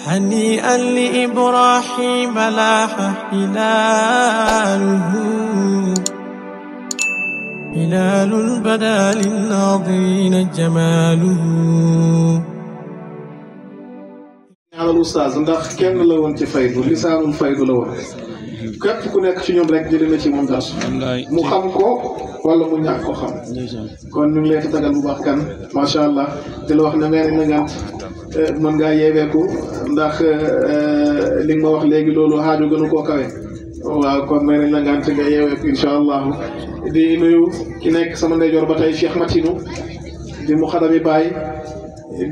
هنيئا لإبراهيم لاح هلال بدا للناظرين جماله. على الأستاذ ndax kenn la woon ci faydu lisaanul faydu la woon képp ku nekk ci ñun rek jëlee na ci moom dara mu xam ko wala mu ñàkk ko xam kon ñu ngi lay tagal bu baax kan macha allah di la wax ne ngeen na ngant mën ngaa yeeweeku ndax li nga ma wax léegi loolu xaaju gënu koo kawe waaw kon ngeen na ngant nga yeeweeku incha allah di nuyu ki nekk sama ndeyjoor ba tey Cheikh Matinu di mu xadami baay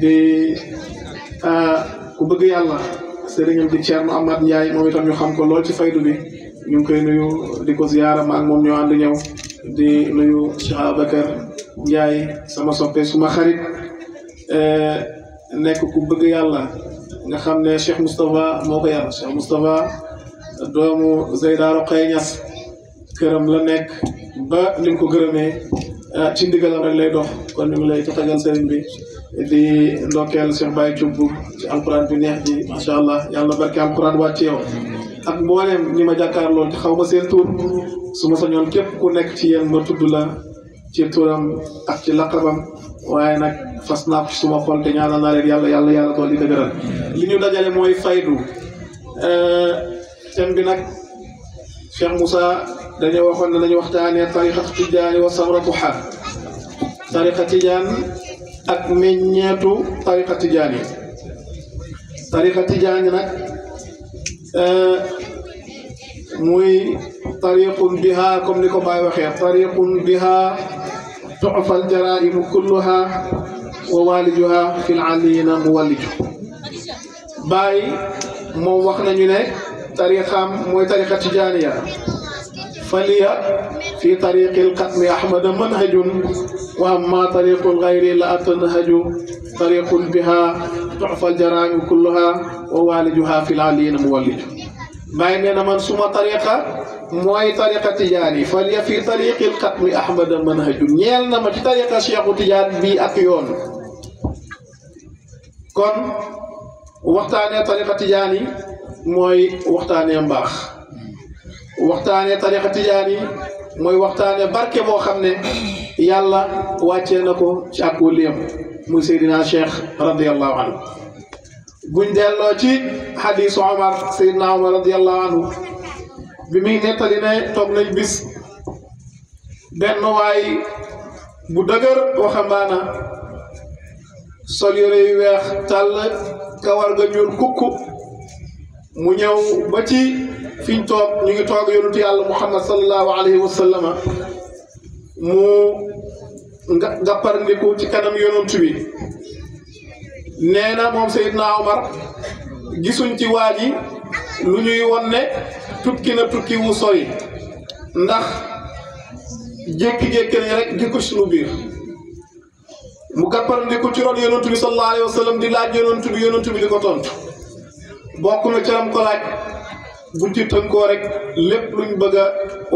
di ku bëgg yàlla sëriñam di Thierno Amath Ndiaye moom itam ñu xam ko lool ci faydu bi ñu ngi koy nuyu di ko ziyaara ma ak moom ñoo ànd ñëw di nuyu Cheikh Ababacar Ndiaye sama soppe suma xarit nekk ku bëgg yàlla nga xam ne Cheikh Moustapha moo ko yar Cheikh Moustapha doomu Zeyda Roqay Ñas këram la nekk ba ni mu ko gërëmee ci ndigalam rek lay dox kon ñu ngi lay tatagal sëriñ bi di ndokkeel Cheikh Baye Thioub ci alquran bi neex ji macha allah yàlla barke alquran wàcc ci yow ak mboolem ñi ma jàkkaar lool te xaw ma seen tur su ma sañoon képp ku nekk ci yéen ma tudd la ci turam ak ci laqabam waaye nag fas naa ko ci suma xol te ñaanal naa leen yàlla dool di dëgëral li ñu dajale mooy faydu thème bi nag Cheikh Moussa dañoo waxoon ne dañu waxtaanee tariqa tijaani wa samratuha tariqa tijaan ak meññeetu tariqa tijaan yi tariqa tijaan yi nag muy tariqun biha comme ni ko Baay waxee tariqun biha tu'fa al-jaraa'imu kulluha wa waaliduha fi al-'aliyyina muwalliju Baay moom wax nañu ne tariqam mooy tariqa tijaaniya faliya fi tariqil qatmi ahmad manhajun wa amma tariqul ghayri la atanhaju tariqun biha tu'fa al-jara'im kulluha wa waliduha fil 'aliyyina muwalliju Baay nee na man suma tariqa mooy tariqa tijaani faliya fi tariqil qatmi ahmad manhajun ñeel na ma ci tariqa Cheikhu Tijaan bi ak yoon kon waxtaanee tariqa tijaani mooy waxtaanee mbaax waxtaanee tariqa tijaani mooy waxtaanee barke boo xam ne yàlla wàccee na ko ci ak wuliyam muy Seydina Cheikh radiyallahu anhu buñ delloo ci xadiisu Omar Seydina Omar radiyallahu anhu bi muy nettali ne toog nañ bis benn waay bu dëgër waxambaana sol yére yu weex tàll kawar ga ñuul kukku mu ñëw ba ci fiñ toog ñu ngi toog yonentu yàlla Muhammad sallallahu alayhi wa sallama mu ngapparndiku ci kanam yonentu bi nee na moom Seydina Omar gisuñ ci waa ji lu ñuy won ne tukki na tukki wu sori ndax jékki-jékki nañ rek di ko suñu biir mu ngapparndiku ci ron yonentu bi sallallahu alayhi wa sallam di laaj yonentu bi di ko tontu bokk na ci lam ko laaj buñ ci tënkoo rek lépp luñ bëgg a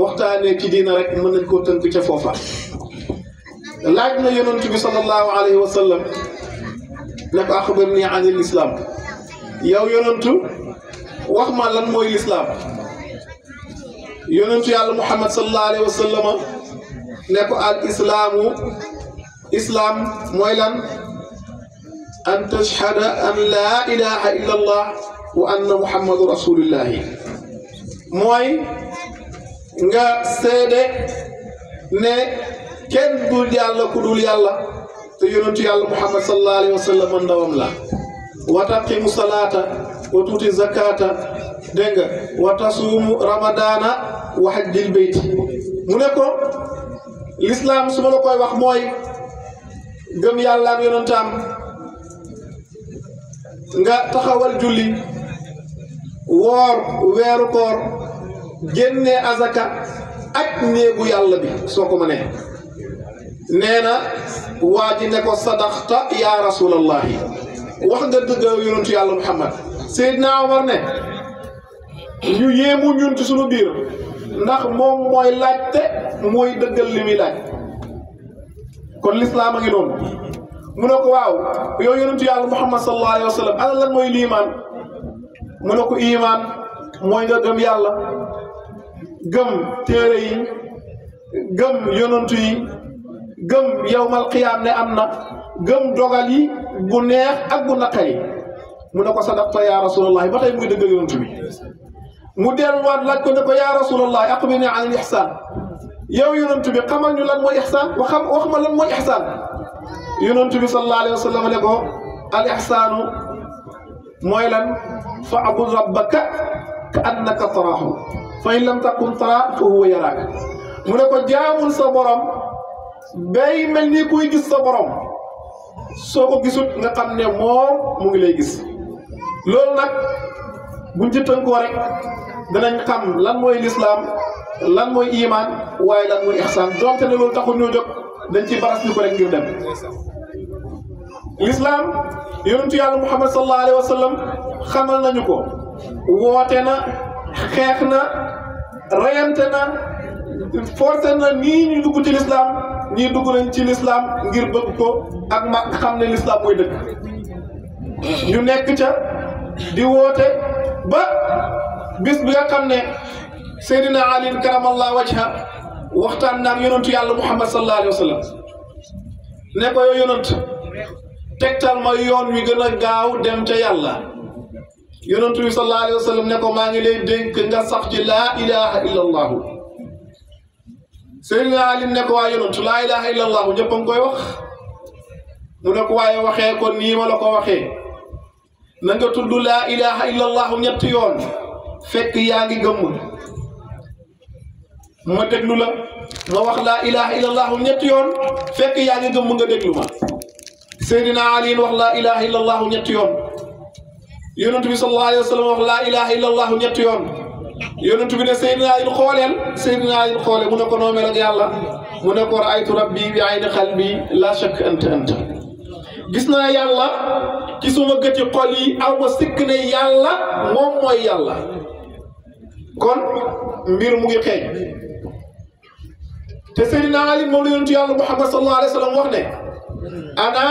waxtaanee ci diina rek mën nañ koo tënk ca foofa laaj na yonent bi sallallahu alayhi wa sallam ne ko axbirni an il islam yow yonentu wax ma lan mooy lislaam yonentu yàlla Muhammad sallallahu alayhi wa sallam ne ko al islaamu islaam mooy lan an tashhada an laa ilaha illa allah wa anna muhammadu rasulillahi mooy nga seede ne kenn dul yàlla ku dul yàlla te yonentu yàlla Muhammad sallallahu alayhi wa sallam ndawam la wa taqimu salaata wa tuuti zakata dégg nga wa tasuumu ramadana wa hajjil bayt mu ne ko l'islam su ma la koy wax mooy gëm yàlla ak yonentam nga taxawal julli woor weeru koor génnee azaka ak néegu yàlla bi soo ko mënee nee na waa ji ne ko sadaxta ya rasulallahi wax nga dëgg yonentu yàlla Muhammad Seydina Omar ne ñu yéemu ñun ci sunu biir ndax moom mooy laajte mooy dëggal li muy laaj kon lislaam a ngi noonu mu ne ko waaw yow yonentu yàlla Muhammad sallallahu alayhi wa sallam ana lan mooy liimaan mu ne ko iman mooy nga gëm yàlla gëm téere yi gëm yonantu yi gëm yawmal qiyaam ne am na gëm dogal yi bu neex ak bu naqari mu ne ko sadaqta ya rasulallah ba tey mu ngi dëggal yonantu bi mu delluwaat laaj ko ne ko ya rasulallah aqbirni an al ihsan yow yonantu bi xamal ñu lan mooy ihsan wax ma lan mooy ihsan yonantu bi sallallahu alayhi wa sallam ne ko al ihsaanu mooy lan fa'bud rabbaka ka annaka taraahu fa in lam takun taraahu fa huwa yaraak mu ne ko jaamul sa borom bay mel ni kuy gis sa borom soo ko gisut nga xam ne moom mu ngi lay gis loolu nag buñ ci tënkoo rek danañ xam lan mooy lislaam lan mooy iman waaye lan mooy ihsaan donte ne loolu taxul ñoo jóg dañ ci baras ni ko rek ngir dem lislaam yonentu yàlla muhammad sallallahu alayhi wa sallam xamal nañu ko woote na xeex na rayante na forcé na nii ñu dugg ci lislaam ñii dugg nañ ci lislaam ngir bëgg ko ak ma xam ne lislaam mooy dëgg ñu nekk ca di woote ba bis bi nga xam ne Seydina Ali karamallahu wajha waxtaan naag yonentu yàlla muhammad sallallahu alayhi wa sallam ne ko yow yonent tegtal ma yoon wi gën a gaaw dem ca yàlla yonentu bi sallallahu alayhi wa sallam ne ko maa ngi lay dénk nga sax ci laa ilaha illa allahu Seydina Ali ne ko waa yonentu laa ilaha illa allahu ñëpp a ngi koy wax mu ne ko waaye waxee ko nii ma la ko waxee na nga tudd laa ilaha illa allahu ñetti yoon fekk yaa ngi gëmm ma déglu la ma wax laa ilaha illa allahu ñetti yoon fekk yaa ngi gëmm nga déglu ma Seydina Ali wax laa ilaha illa allahu ñetti yoon yonent bi sallallahu alayhi wa sallam wax laa ilaha illa allahu ñetti yoon yonent bi ne Seydina Ali xooleel Seydina Ali xoole mu ne ko noo mel ak yàlla mu ne ko raaytu rabbi bi ayni qalbi la shakk anta gis naa yàlla ci suma gëti xol yi aw ma sikk ne yàlla moom mooy yàlla kon mbir mu ngi xeeñ te Seydina Ali moom la yonentu yàlla Muhammad sallallahu alayhi wa sallam wax ne ana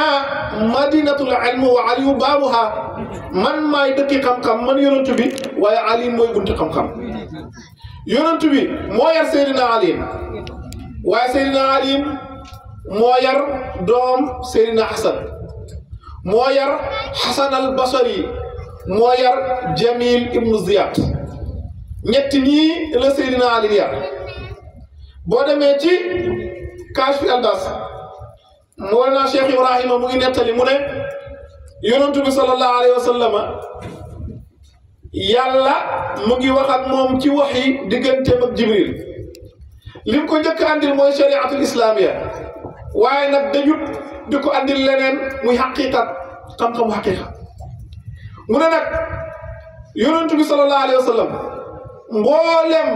madinatul ilmi wa aliyu baabuha man maay dëkki xam-xam man yonentu bi waaye Ali mooy bunti xam-xam yonentu bi moo yar Seydina Ali waaye Seydina Ali moo yar doom Seydina Hasan moo yar Hasan al Basri moo yar Jamil ibnu Ziyad ñetti ñii la Seydina Ali yar boo demee ci Kaashfi al-Albas Mawlana Cheikh Ibrahima mu ngi nettali mu ne yonentu bi sallallahu alayhi wa sallam yàlla mu ngi wax ak moom ci wax yi digganteem ak Jibril lim ko njëkk andil mooy shariatul islamiya waaye nag dañut di ko andil leneen muy xaqiqat xam-xamu xaqiqa mu ne nag yonentu bi sallallahu alayhi wa sallam mboolem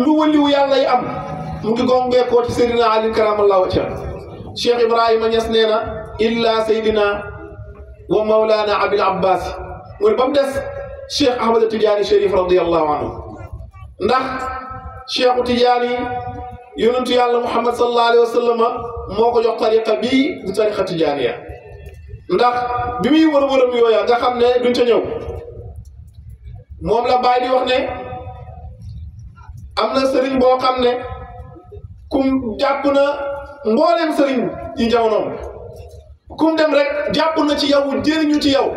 lu waliwu yàlla yi am mu ngi gongeekoo ci Seydina Ali karamallahu wajhahu Cheikh Ibrahima Niass nee na illa Seydina wa Mawlana Abil Abbas mu ne ba mu des Cheikh Ahmad Tidiane Chérif radiyallahu anhu ndax Cheikhu Tidiane yonentu yàlla Muhammad sallallahu alayhi wa sallam moo ko jox tariqa bii di tariqa Tidianiya ndax bi muy wër-wëram yooya nga xam ne duñ ca ñëw moom la Baay di wax ne am na sëriñ boo xam ne kum jàpp na mbooleem sëriñ ci jamonoom kum dem rek jàpp na ci yow jëriñu ci yow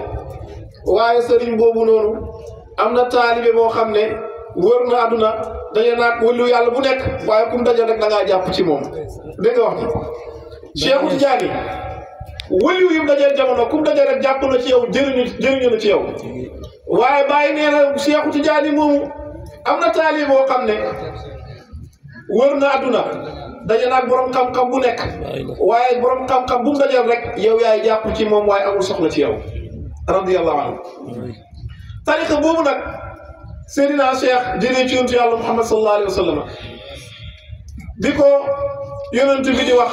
waaye sëriñ boobu noonu am na taalibe boo xam ne wër na àdduna dañu naag wëllu yàlla bu nekk waaye kum daje rek da ngaa jàpp ci moom dégg nga wax ni Cheikhu Tidiane wëllu yi mu dajeel jamono kum daje rek jàpp na ci yow jëriñu na ci yow waaye Baay nee na Cheikhu Tidiane moomu am na taalibe boo xam ne wër na àdduna daje naag borom xam-xam bu nekk waaye borom xam-xam bu mu dajeel rek yow yaay jàpp ci moom waaye amul soxla ci yow radiyallahu anhu tariqa boobu nag Seydina Cheikh jëlee ci yonentu yàlla Muhammad sallallahu alayhi wa sallam di ko yonent bi di wax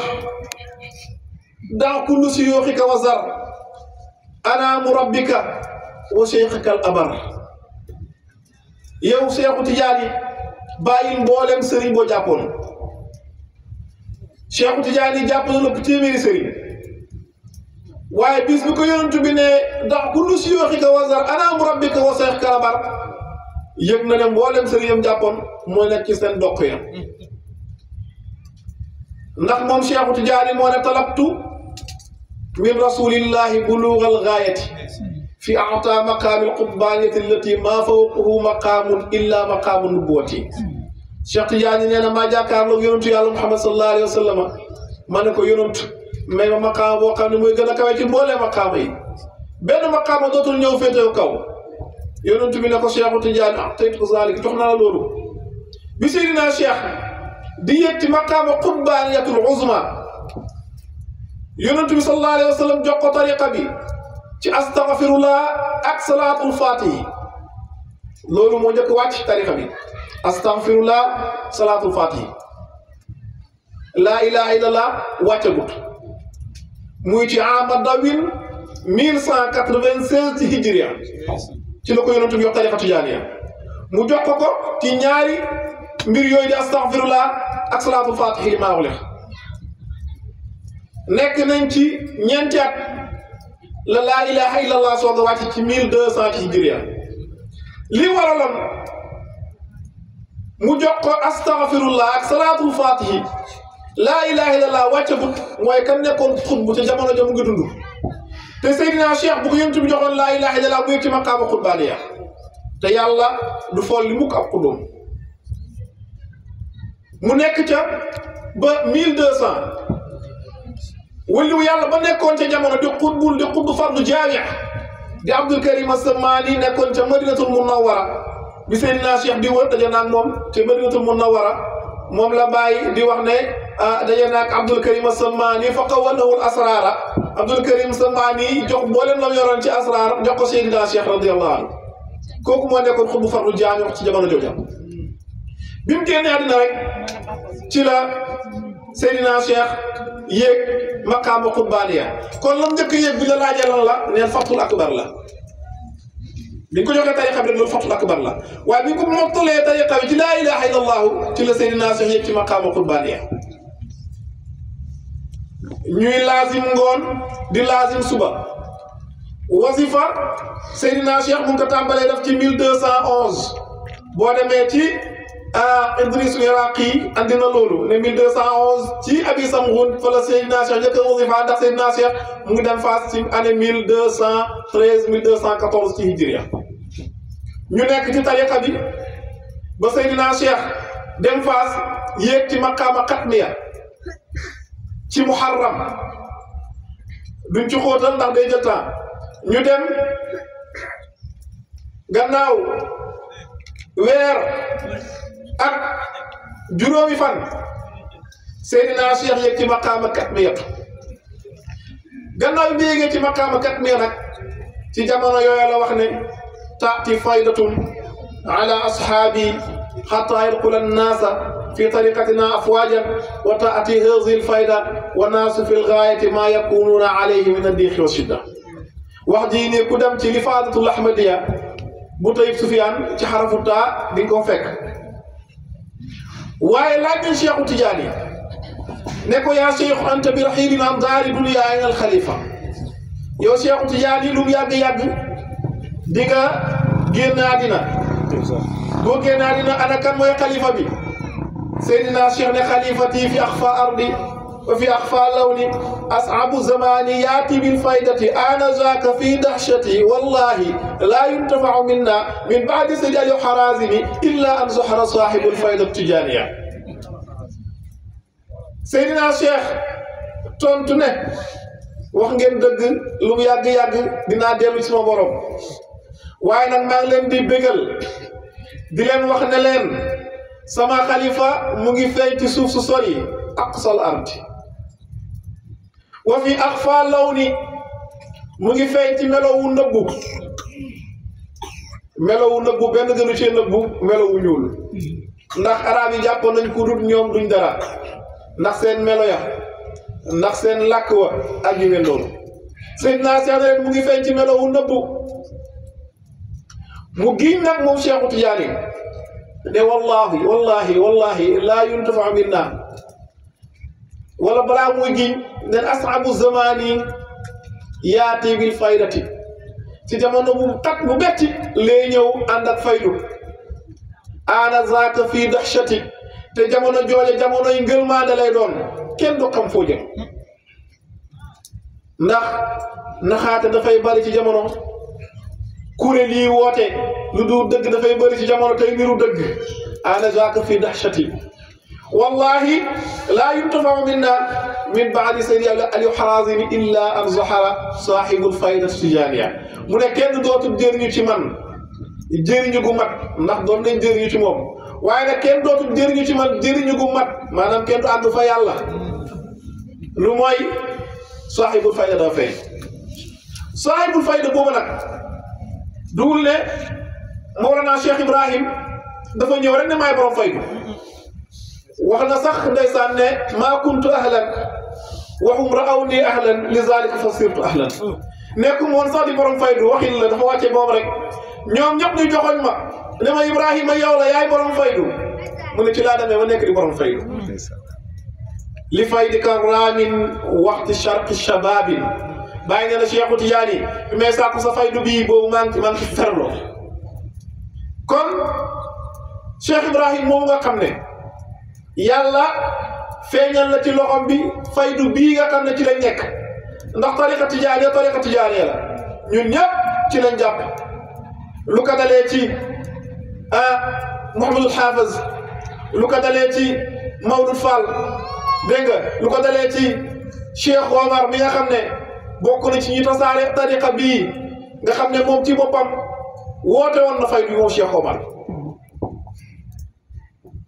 daa kullu suyuuxika wa zar ana murabbika wa cheikhika al abar yow Cheikhu Tidiane bàyyil mboolem sëriñ boo jàppoon Cheikhu Tidiane jàpp na lépp téeméeri sëriñ waaye bis bi ko yonent bi ne ndax kullu siyooxika wazar ana murabbika wa seex karabar yëg na ne mboolem sëriñam jàppoon moo nekk ci seen dokk ya ndax moom Cheikhu Tijaani moo ne talabtu min rasulillahi buluugal gaayati fi ata maqaamil qutbaaniyati allati maa fawqahu maqaamun illa maqaamu nubuwati Cheikh Tijaani nee na maa jàkkaarloog yonentu yàlla Muhammad sallallahu alayhi wa sallam ma ne ko yonentu may ma maqaama boo xam ne mooy gën a kawe ci mboolee maqaama yi benn maqaama dootul ñëw féetew kaw yonentu bi ne ko Cheikhu Tijaani ah tey ko zaalika jox naa la loolu bi Seydina Cheikh di yëg ci maqaama qutbaaniyatul uzma yonentu bi sallallahu alayhi wa sallam jox ko tariqa bi ci astaghfirullah ak salaatul faatihi loolu moo njëkk wàcc tariqa bi astaghfirullah salaatul faatihi laa ilaha illallah wàccagut muy ci ama dawin 1196 ci hijriya ci la ko yonentu bi jox tariqa tijaaniya mu jox ko ci ñaari mbir yooyu di astaghfirullah ak salaatul faatihi li maa wax nekk nañ ci ñeenti at la laa ilaha illallah soog a wàcc ci 1200 ci hijriya li waraloon mu jox ko astaghfirullah ak salaatul faatihi laa ilaha illallah wàccagut mooy kan nekkoon xutbu te jamono ja mu ngi dund te Seydina Cheikh bu ko yonent bi joxoon laa ilaha illallah bu yëg ci maqaama xutbaaniya te yàlla du fool li mukk ab xuddoom mu nekk ca ba 1200 waliwu yàlla ba nekkoon ca jamono di xutbu fardu jaami' di Abdul Karim as-Sammaani nekkoon ca Madinatul Munawwara bi Seydina Cheikh di wër daje naag moom ca Madinatul Munawwara moom la bàyyi di wax ne daje naag Abdul Karim as-Sammaani fa qawwanahu al-asraara Abdul Karim as-Sammaani jox mboolem la mu yoroon ci asraar jox ko Seydina Cheikh radiyallahu anhu kooku moo nekkoon xutbu fardu jaami' ci jamono jooja bi mu génnee àddina rek ci la Seydina Cheikh yéeg maqaama qutbaaniya kon lam njëkk yéeg bi la laajee lan la neen fatul akbar la bi ñu ko joxee tariqa bi rek loolu fatul akbar la waaye bi ñu ko mottalee tariqa bi ci laa ilaha illallah ci la Seydina Cheikh yéeg ci maqaama qutbaaniya ñuy laazim ngoon di laazim suba wasifa Seydina Cheikh mu ngi ko tàmbalee def ci 1211 boo demee ci Idris al-Iraqi andi na loolu ne 1211 ci Abi Samghun fa la Seydina Cheikh njëkk a wasifa ndax Seydina Cheikh mu ngi dem Fass ci année 1213 1214 ci hijriya ñu nekk ci tariqa bi ba Seydina Cheikh dem Fass yéeg ci maqaama xatmiya ci muharram duñ ci xóotal ndax day jël temps ñu dem gannaaw weer ak juróomi fan Seydina Cheikh yéeg ci maqaama katmiya gannaaw bi yéegee ci maqaama katmiya nag ci jamono yooyu la wax ne taati faydatun ala ashaabi xataa yadxula annaasa fi tariqatina afwaajan wa taati haadihi alfayda wa naasu fi lgaayati maa yakunuuna alayhi min addiixi wa shidda wax jii ne ku dem ci lifaadatul ahmadiya bu Tayyib Sufyaan ci xarafu taa di nga ko fekk waaye laaj nañ Cheikhu Tijaani ne ko yaa Cheikh anta bi raxiilin an daari dunya ayna al xalifa yow Cheikhu Tijaani lu mu yàgg-yàgg di nga génn àddina boo génn àddina ana kan mooy xalifa bi Seydina Cheikh ne xalifati fi axfa ardi wa fi axfa lawni as'abu zamani yaati bil faydati ana zaaka fi dahshati wallahi la yuntafa'u minna min ba'di sayyid al-Harazimi illa an zuhra sahibul fayda tijaniya Seydina Cheikh tontu ne wax ngeen dëgg lu mu yàgg-yàgg dinaa dellu ci sama borom waaye nag maa ngi leen di bégal di leen wax ne leen sama xalifa mu ngi feeñ ci suuf su sori aqsal ardi wa fi axfa lawni mu ngi feeñ ci melowu nëbbu benn gënu cee nëbbu melowu ñuul ndax arab yi jàppoon nañ ko dut ñoom duñ dara ndax seen melo ya ndax seen làkk wa ak yu mel noonu Seydina Cheikh rek mu ngi feeñ ci melowu nëbbu mu giñ nag moom Cheikhu Tijaani ne wallahi laa yuntafa'u minna wala balaa muy giñ ne ashabu zamani yaati bil faydati ci jamono bu xat bu betti lay ñëw ànd ak faydu ana zaaka fii dahshati te jamono jooje jamono yi ngërmaande lay doon kenn du xam foo jëm ndax naxaate dafay bari ci jamono kuréel yi woote lu du dëgg dafay bari ci jamono tey niru dëgg ana zaaka fii dahshati wallahi laa yuntafau minna min baadi saydi Aliou Harazimi illa an zahara sahibul fayda tijaniya mu ne kenn dootul jëriñu ci man jëriñu gu mat ndax doon nañ jëriñu ci moom waaye nag kenn dootul jëriñu ci man jëriñu gu mat maanaam kenn du àgg fa yàlla lu mooy sahibul fayda daa fay sahibul fayda boobu nag dugul ne Mawlana Cheikh Ibrahim dafa ñëw rek ne maay borom faydu wax na sax ndeysaan ne maa kuntu ahlan wa hum ra'awni ahlan li zalika fa sirtu ahlan nekkum woon sax di borom faydu waxin la dafa wàcce boobu rek ñoom ñëpp ñu joxoñ ma ne ma Ibrahima yow la yaay borom faydu mu ne ci laa demee ba nekk di borom faydu li faydika raamin waxti sharqi shababin bàyyi ne la Cheikhu Tijaani bi may sàkku sa faydu bii boobu maa ngi ferloo kon Cheikh Ibrahim moomu nga xam ne yàlla feeñal la ci loxom bi faydu bii nga xam ne ci lañ nekk ndax tariqa tijaaniya la ñun ñëpp ci lañ jàpp lu ko dalee ci Mouhamadul Hafiz lu ko dalee ci Mawlud Fall dégg nga lu ko dalee ci Cheikh Omar mi nga xam ne bokk na ci ñi tasaare tariqa bii nga xam ne moom ci boppam woote woon na faydu moom Cheikh Omar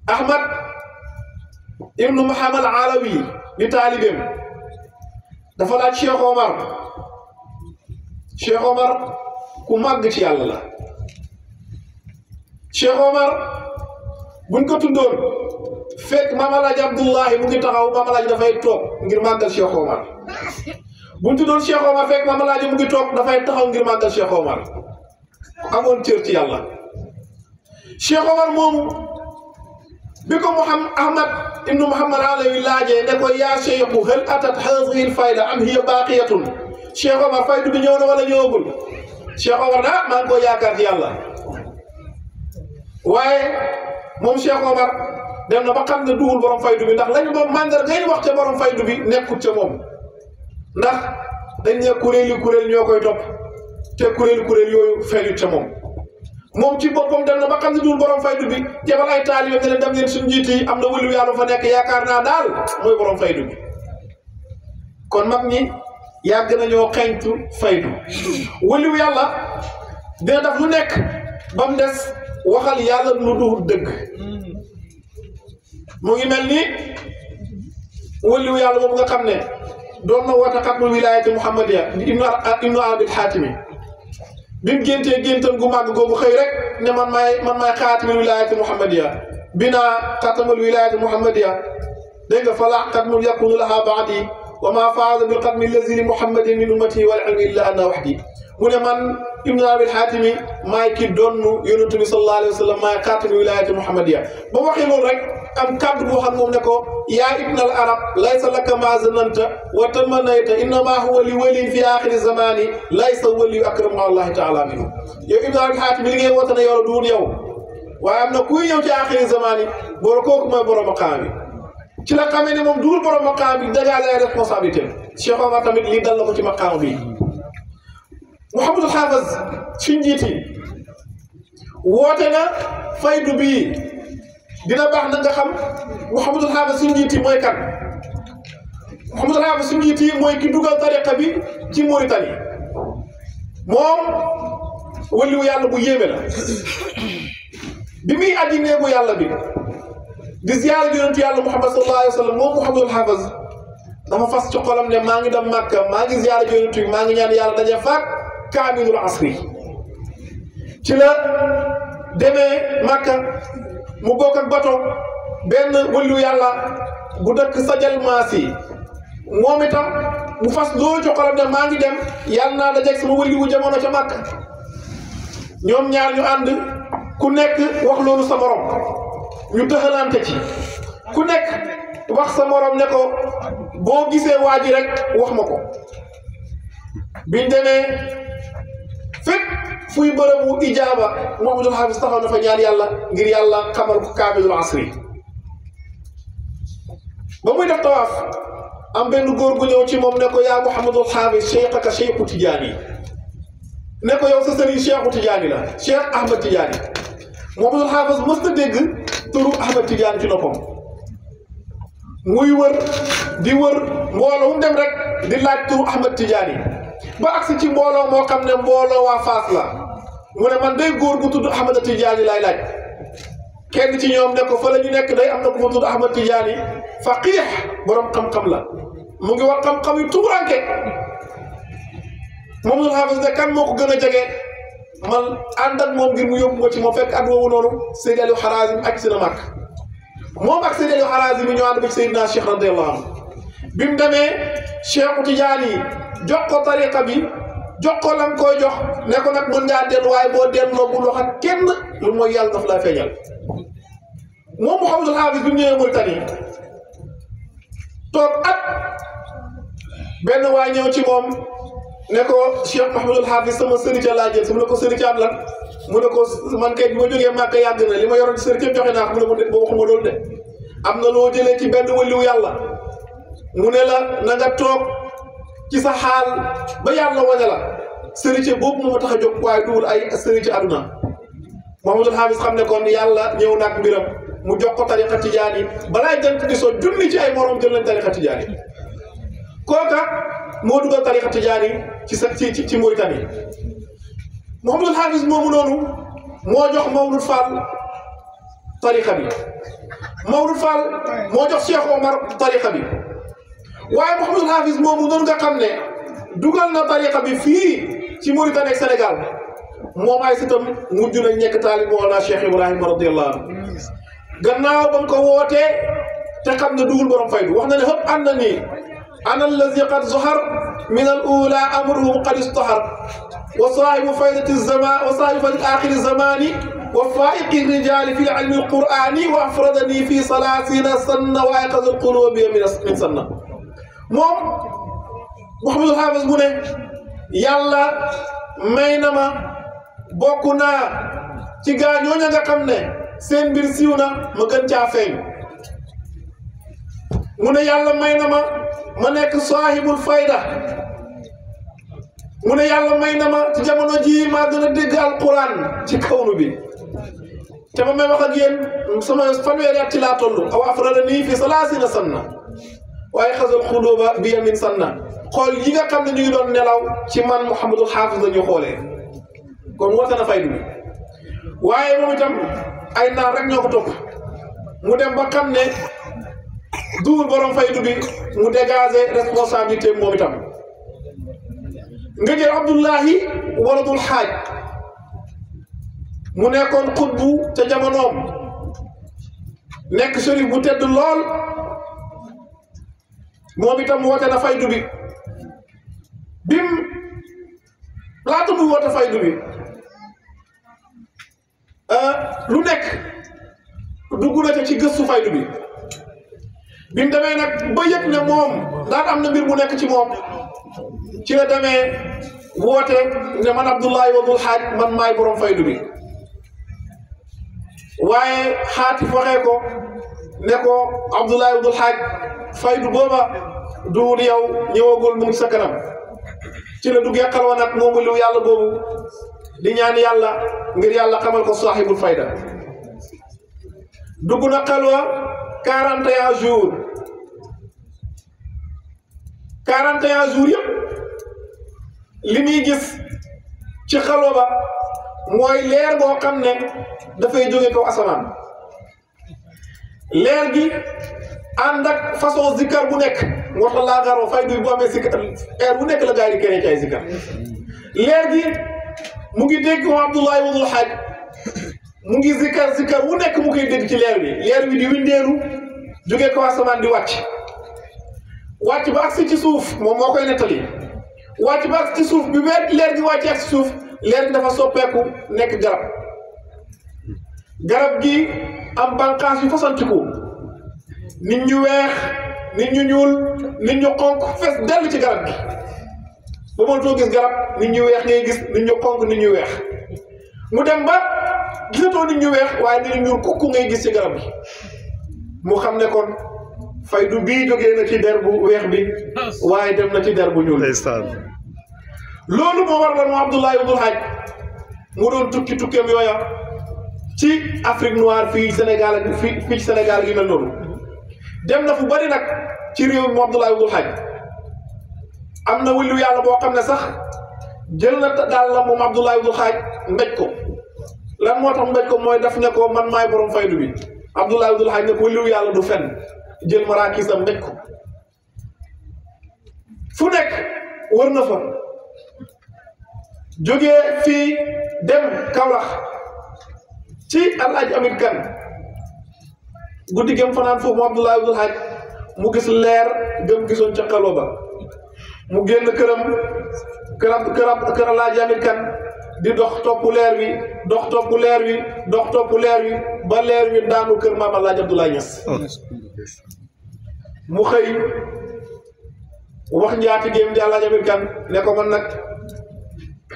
Ahmad ibnu Muhammad Alawi di taalibeem dafa laaj Cheikh Omar ku màgg ci yàlla la Cheikh Omar buñ ko tuddoon fekk Maam Alaaji Abdullahi mu ngi taxaw Maam Alaaji dafay toog ngir màggal Cheikh Omar buñ tuddoon Cheikh Omar fekk Maam Alaaji mu ngi toog dafay taxaw ngir màggal Cheikh Omar amoon cër ci yàlla Cheikh Omar moomu bi ko Ahmad ibnu Muhammad Alawi laajee ne ko yaa cheikhu hal atat haadihi lfayda am hiya baaqiyatun Cheikh Omar faydu bi ñëw na wala ñëwagul Cheikh Omar maa ngi koy yaakaar ci yàlla waaye moom Cheikh Omar dem na ba xam ne duwul borom faydu bi ndax lañu moom mandarga ngay wax ca borom faydu bi nekkut ca moom ndax dañ ne kuréel ñoo koy topp te kuréel yooyu feeñut ca moom ci boppam dem na ba xam ne duwul borom faydu bi jebal ay taalibe ne leen dem leen suñu njiit yi am na wëliw yàlla fa nekk yaakaar naa daal mooy borom faydu bi kon mag ñi yàgg nañoo xeeñtu faydu wëliw yàlla dina def lu nekk ba mu des waxal yàlla lu dul dëgg mu ngi mel ni wëliw yàlla boobu nga xam ne doon na woote xatmul wilaayati muhammadiya ibnu arabil xaatimi bi mu géntam gu màgg googu xëy rek ne man maay xaatimul wilaayati muhammadiya binaa xatamul wilaayati muhammadiya dégg nga falaa xatmun yakunu laha baadi wa ma faaza bil xatmi allazi li muhammadin min ummati wal ilmi illa ana waxdi mu ne man ibnu arabil xaatimi maay ki donnu yonentu bi sallallahu alayhi wa sallam maay xaatimul wilaayati muhammadiya ba waxee loolu rek am kàddu boo xam moom ne ko yaa ibnal arab laysa laka ma zananta wa tamanayta innama huwa li wali fi axiri zamani laysa wali akramu allahi taala minhu yow ibnu arabil xaatimi li ngay woote ne yow la duun yow waaye am na kuy ñëw ci axiri zamani boora kooku mooy borom maqaam bi ci la xamee ne moom duul borom maqaam bi dégagé ay responsabilité Cheikh Omar tamit lii dal na ko ci maqaam bi Mouhamadul Hafiz suñ njiiti woote na faydu bii dina baax na nga xam Mouhamadul Hafiz suñ njiiti mooy kan Mouhamadul Hafiz suñ njiiti mooy ki dugal tariqa bi ci Mauritanie moom waliwu yàlla bu yéeme la bi muy aji néegu yàlla bi di ziyaara yonentu yàlla Muhammad sallallahu alayhi wa sallam moom Mouhamadul Hafiz dafa fas ci xolam ne maa ngi dem Màkka maa ngi ziyaara yonentu bi maa ngi ñaan yàlla daje faak kaamilul asri ci la demee Màkka mu bokk ak bato benn wëllu yàlla bu dëkk Sajal Maasi moom itam mu fas loolu ci xolam ne maa ngi dem yàlla naa dajeeg sama wëlli wu jamono ca Màkka ñoom ñaar ñu ànd ku nekk wax loolu sa morom ñu tëxalante ci ku nekk wax sa morom ne ko boo gisee waa ji rek wax ma ko biñ demee fépp fuy bërëbu ijaaba Mouhamadul Hafiz taxaw na fa ñaan yàlla ngir yàlla xamal ko kaamilul asri ba muy def tawaaf am benn góor gu ñëw ci moom ne ko yaa Mouhamadul Hafiz cheikhaka cheikhu Tijaani ne ko yow sa sëriñ cheikhu Tijaani la cheikh Ahmad Tijaani Mouhamadul Hafiz mës na dégg turu Ahmad Tijaani ci noppam muy wër di wër mbooloo mu dem rek di laaj turu Ahmad Tijaani ba agsi ci mbooloo moo xam ne mbooloo waa Faas la mu ne man day góor gu tudd Ahmad Tijaani laay laaj kenn ci ñoom ne ko fa la ñu nekk day am na ku fa tudd Ahmad Tijaani faqiix borom xam-xam la mu ngi wax xam-xam yu tumuranke Mouhamadul Hafiz ne kan moo ko gën a jege man ànd ak moom ngir mu yóbbu ma ci moom fekk at woowu noonu Seydi Aliou Harazim ak si na màkk moom ak Seydi Aliou Harazim yi ñoo ànd ba ci Seydina Cheikh radiyallahu anhu bi mu demee Cheikhu Tijaani jox ko tariqa bi jox ko lam koy jox ne ko nag mën ngaa dellu waaye boo delloo bul wax ak kenn lu mooy yàlla daf laa feeñal moom Mouhamadul Hafiz bi mu ñëwee Mauritanie toog at benn waay ñëw ci moom ne ko Cheikh Mouhamadul Hafiz sama sëriñ laa jël su mu ne ko sëriñ am lan mu ne ko man kay bi ma jógee Màkka yàgg na li ma yoroon ci sëriñ joxe naa ko mu ne ko de boo waxuma loolu de am na loo jëlee ci benn waliwu yàlla mu ne la na nga toog ci sa xaal ba yàlla wane la sëriñ boobu moo ma tax a jóg waaye duwul ay sëriñ àdduna Mouhamadul Hafiz xam ne kon yàlla ñëw naag mbiram mu jox ko tariqa Tijaani balaa jant di soo junni ci ay morom jël nañ tariqa Tijaani kooka moo dugal tariqa Tijaani ci Mauritanie Mouhamadul Hafiz moomu noonu moo jox Mawlud Fall tariqa bi Mawlud Fall moo jox Cheikh Omar tariqa bi waaye Mouhamadul Hafiz moomu noonu nga xam ne dugal na tariqa bi fii ci Mauritanie ak Sénégal moom ay sitam mujj nañ nekk taalib Mawlana Cheikh Ibrahima radiyallahu anhu gannaaw ba mu ko wootee te xam ne dugul borom faydu wax na ne xëpp ànd na nii ana allazi qad zahar min al ula amruhu qad istahar wa saahibu faydati zaman wa saahibu faydati axiri zamani wa faiqi rijali fi ilmi alqurani wa afradani fi salasina sanna wa ayqaza alqulubi min sanna moom Mouhamadul Hafiz mu ne yàlla may na ma bokk naa ci gaa ñooña nga xam ne seen mbir siiw na ma gën caa feeñ mu ne yàlla may na ma nekk saahibul fayda mu ne yàlla may na ma ci jamono ji maa gën a dégg alquran ci kawnu bi te ma may wax ak yéen sama fanweeri at ci laa toll aw afradani fi salaasina sanna waaye xasal xuluba bi yamin sanna xool yi nga xam ne ñu ngi doon nelaw ci man Mouhamadul Hafiz la ñu xoolee kon woote na faydu bi waaye moom itam ay naan rek ñoo ko topp mu dem ba xam ne duul borom faydu bi mu dégager responsabilité moom itam nga jël Abdullahi waladul Xaaj mu nekkoon xutbu ca jamonoom nekk sharif bu tedd lool moom itam woote na faydu bi bim laata muy woote faydu bi lu nekk dugg na ca ci gëstu faydu bi bi mu demee nag ba yëg ne moom daan am na mbir bu nekk ci moom ci la demee woote ne man Abdullahi wadul Xaaj man maay borom faydu bi waaye xaatif waxee ko ne ko Abdullahi wadul Xaaj faydu booba duul yow ñëwagul mu ngi sa kanam ci la duggee xalwa nag moomu liw yàlla boobu di ñaan yàlla ngir yàlla xamal ko saahibul fayda dugg na xalwa 41 jours 41 jours yëpp li muy gis ci xalwa ba mooy leer boo xam ne dafay jóge kaw asamaan leer gi ànd ak façon zikkar bu nekk moo tax laa garoo faydu bu amee zikkar heure bu nekk la gaa yi di keneen ci ay zikkar leer gi mu ngi dégg moom Abdullahi wadul Xaaj mu ngi zikkar wu nekk mu koy dégg ci leer bi di windeeru jóge kaw asamaan di wàcc ba agsi ci suuf moom moo koy nettali wàcc ba agsi ci suuf bi leer gi wàcc ak ci suuf leer gi dafa soppeeku nekk garab gi am bànqaas yu fasantiku nit ñu weex nit ñu ñuul nit ñu xonq fees dell ci garab gi ba mënatoo gis garab nit ñu weex ngay gis nit ñu xonk nit ñu weex mu dem ba gisatoo nit ñu weex waaye nit ñu ñuul kukku ngay gis ci garab gi mu xam ne kon faydu bii jógee na ci der bu weex bi waaye dem na ci der bu ñuul loolu moo waraloon mu Abdoulaye Ibnul Hajj mu doon tukki tukkeem yooya ci Afrique noire fii Sénégal ak fii ci Sénégal gi mel noonu dem na fu bari nag ci réew mi mu Abdoulaye Ibnul Hajj am na wëllu yàlla boo xam ne sax jël na daal la moom Abdoulaye Ibnul Hajj mbéj ko lan moo tax mbéj ko mooy daf ne ko man maay borom faydu bi Abdoulaye Ibnul Hajj ne ko wëllu yàlla du fenn jël maraakisam mbéj ko fu nekk wër na fa jógee fii dem Kaolack ci Alaaji Amit Kan guddi gëm fanaan foofu mu Abdoulaye Ibnul Hajj mu gis leer gëm gisoon ca xaloo ba mu génn kër Alaaji Amit Kan di dox topp leer wi dox topp leer wi dox topp leer wi ba leer wi daanu kër maam Alaaji Abdoulaye Niass mu xëy wax njaatigéem di Alaaji Amit Kan ne ko man nag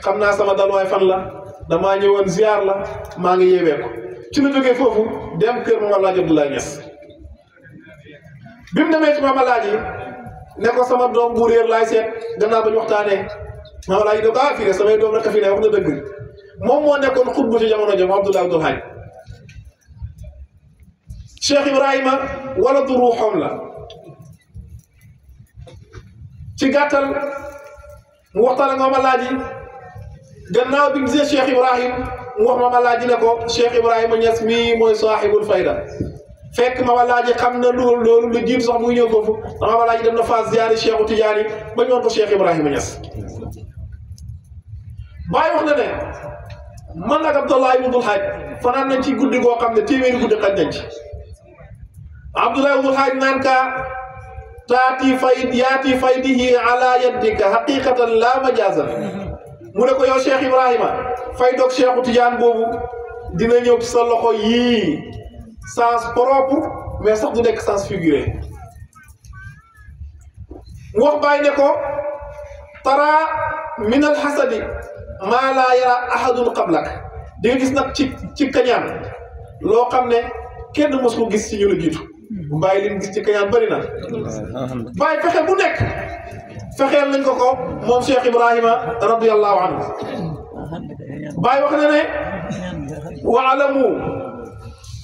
xam naa sama dalwaay fan la damaa ñëwoon ziar la maa ngi yeewee ko ci la jógee foofu dem kër maam Alaaji Abdoulaye Niass bi mu demee ci maam Alaaji ne ko sama doom bu réer laay seet gannaaw ba ñu waxtaanee maam Alaaji ne ko fii de samay doom rek a fi ne wax na dëgg moom moo nekkoon xutbu ci jamono jëm Abdoulaye Ibnul Hajj Cheikh Ibrahima wala du ruuxam la ci gàttal mu waxtaan ak maam Alaaji gannaaw bi gisee Cheikh Ibrahim mu wax maam Alaaji ne ko Cheikh Ibrahima Niass mii mooy saaxibul fayda fekk maam Alaaji xam na loolu lu jiitu sax muy ñëw foofu maam Alaaji dem na Fass ziyaari Cheikhu Tidiane ba ñoon ko Cheikh Ibrahima Niass Baay wax na ne man nag Abdoulaye Ibnul Hajj fanaan nañ ci guddi goo xam ne téeméeri guddi xaj nañ ci Abdoulaye Ibnul Hajj naan ka yaati faydihi ala yaddika haqiqatan la majazan mu ne ko yow Cheikh Ibrahima fay doog Cheikhu Tidiane boobu dina ñëw ci sa loxo yii sens propre mais sax du nekk sens figuré mu wax Baay ne ko tara min al xasadi maa laa yara ahadun qablak di nga gis nag ci kañaan loo xam ne kenn mos ko gis ci ñu la jiitu Baay li mu gis ci kañaan bëri na Baay fexe bu nekk fexeel nañ ko moom Cheikh Ibrahima radiyallahu anhu Baay wax na ne waalamu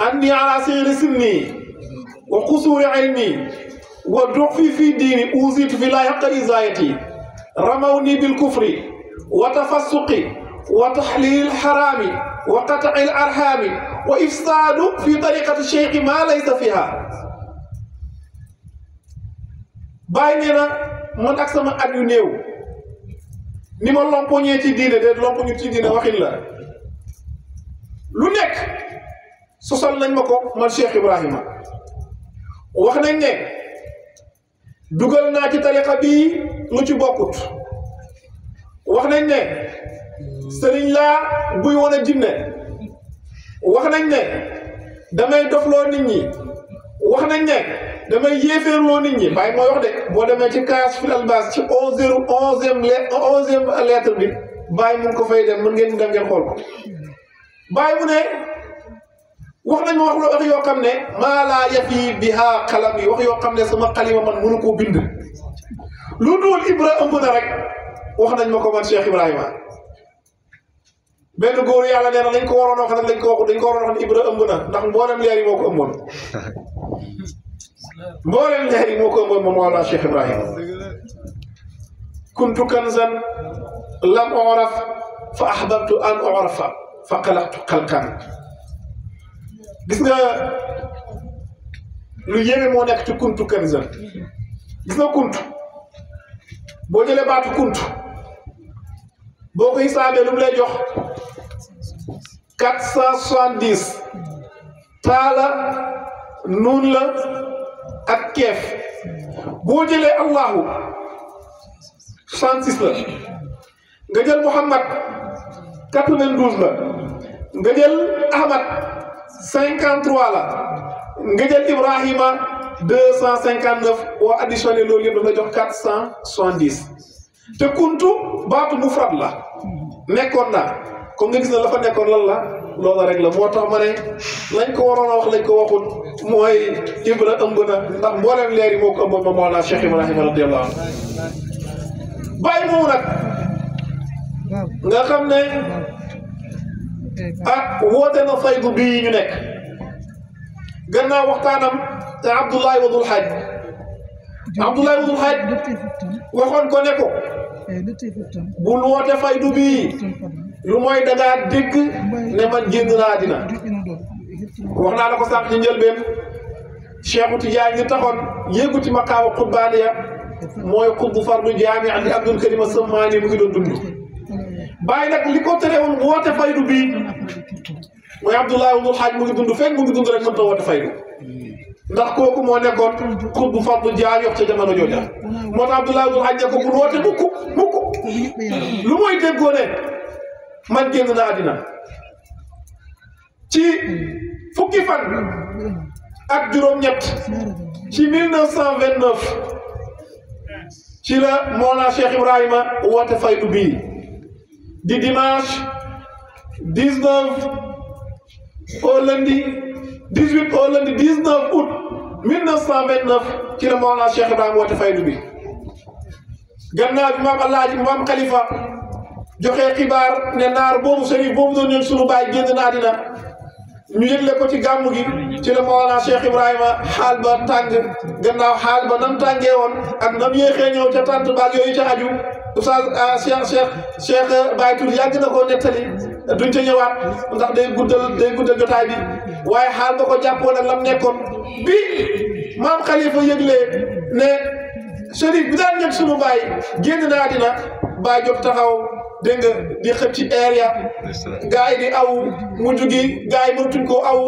anni ala sirri sinni wa qusuri ilmi wa duxfi fi diini uzitu fi laa haqqa izayati ramawni bil kufri wa tafassuqi wa tahlil harami wa qat'i al arhami wa ifsadu fi tariqati cheikhi ma laysa fiha Baay nee na man ak sama at yu néew ni ma lompoñee ci diine de lompoñu ci diine waxin la lu nekk sosal nañ ma ko man Cheikh Ibrahima wax nañ ne dugal naa ci tariqa bii lu ci bokkut wax nañ ne sëriñ laa buy wan a jinne wax nañ ne damay dofloo nit ñi wax nañ ne damay yéeféerloo nit ñi Baay mooy wax de boo demee ci kaas filal baas ci onzième lettre bi Baay mu ngi ko fay dem mën ngeen dem ngeen xool ko Baay mu ne wax nañ ma wax yoo xam ne maa laa yafi biha xalam yi wax yoo xam ne sama xalima man mënu koo bind lu dul Ibra ëmb na rek wax nañ ma ko man Cheikh Ibrahima benn góor yàlla nee na lañ ko waroon wax nag dañ ko waroon wax ne Ibra ëmb na ndax mboolem leer yi moo ko ëmboon mboolem leer yi moo ko ëmboon moom wala Cheikh Ibrahima kuntu kanzan lam uraf fa ahbabtu an urafa fa xalaqtu xalqan gis nga lu yéeme moo nekk ci kuntu kanzan gis nga kuntu boo jëlee baatu kuntu boo ko hisaabee lu mu lay jox 470 taala nuun la ak keef boo jëlee Allahu 66 la nga jël Muhammad 92 la nga jël Ahmad 53 la nga jël Ibrahima 259 boo additionné loolu yëpp dafa jox 470 te kuntu baatu mufrad la nekkoon naa kon nga gis ne la fa nekkoon lan la loola rek la moo tax ma ne lañ ko waroon a wax lañ ko waxul mooy Ibra ëmb na ndax mbooleem leer yi moo ko ëmboon ba Mawlana Cheikh Ibrahima radiyallahu anhu bàyyi moomu nag nga xam ne woote na faydu bii ñu nekk gannaaw waxtaanam te Abdoulaye Wadul Hajj waxoon ko ne ko bul woote faydu bii lu mooy dangaa dégg ne man génn naa àddina wax naa la ko sànq ci njëlbeen Cheikhu Tidiane ñi taxoon yéegu ci maqaama xutbaaniya mooy xutbu fardu jaami andi Abdul Karim Sammaani mu ngi doon dund bàyyi nag li ko tere woon woote faydu bii mooy Abdoulaye Wadul Hajj mu ngi dund fekk mu ngi dund rek mënta woote faydu ndax kooku moo nekkoon xutbu fardu jaami wax ca jamono jooja moo tax Abdoulaye Wadul Hajj ne ko bul woote mukk lu mooy déggoo ne man génn na àddina ci fukki fan ak juróom-ñett ci 1929 ci la Mawlana Cheikh Ibrahima woote faydu bii di dimanche 19 au lundi 18 au lundi 19 août 1929 ci la Mawlana Cheikh Ibrahima woote faydu bi gannaaw bi maam Alaaji maam Khalifa joxe xibaar ne naar boobu sëriñ boobu doon ñëw sunu baay génn na àddina ñu yëgle ko ci gàmmu gi ci la Mawlana Cheikh Ibrahima xaal ba tàng gannaaw xaal ba nam tàngee woon ak nam yéexee ñëw ca tànt baag yooyu ca aju oustaz Cheikh Baye Tour yàgg na koo nettali duñ ca ñëwaat ndax day guddal jotaay bi waaye xaal ba ko jàppoon ak lam nekkoon bi maam Khalifa yëglee ne sëriñ bi daan ñëw sunu baay génn na àddina Baay jóg taxaw dégg nga di xëcc ci air ya gaa yi di aw mujj gi gaa yi mëntuñ koo aw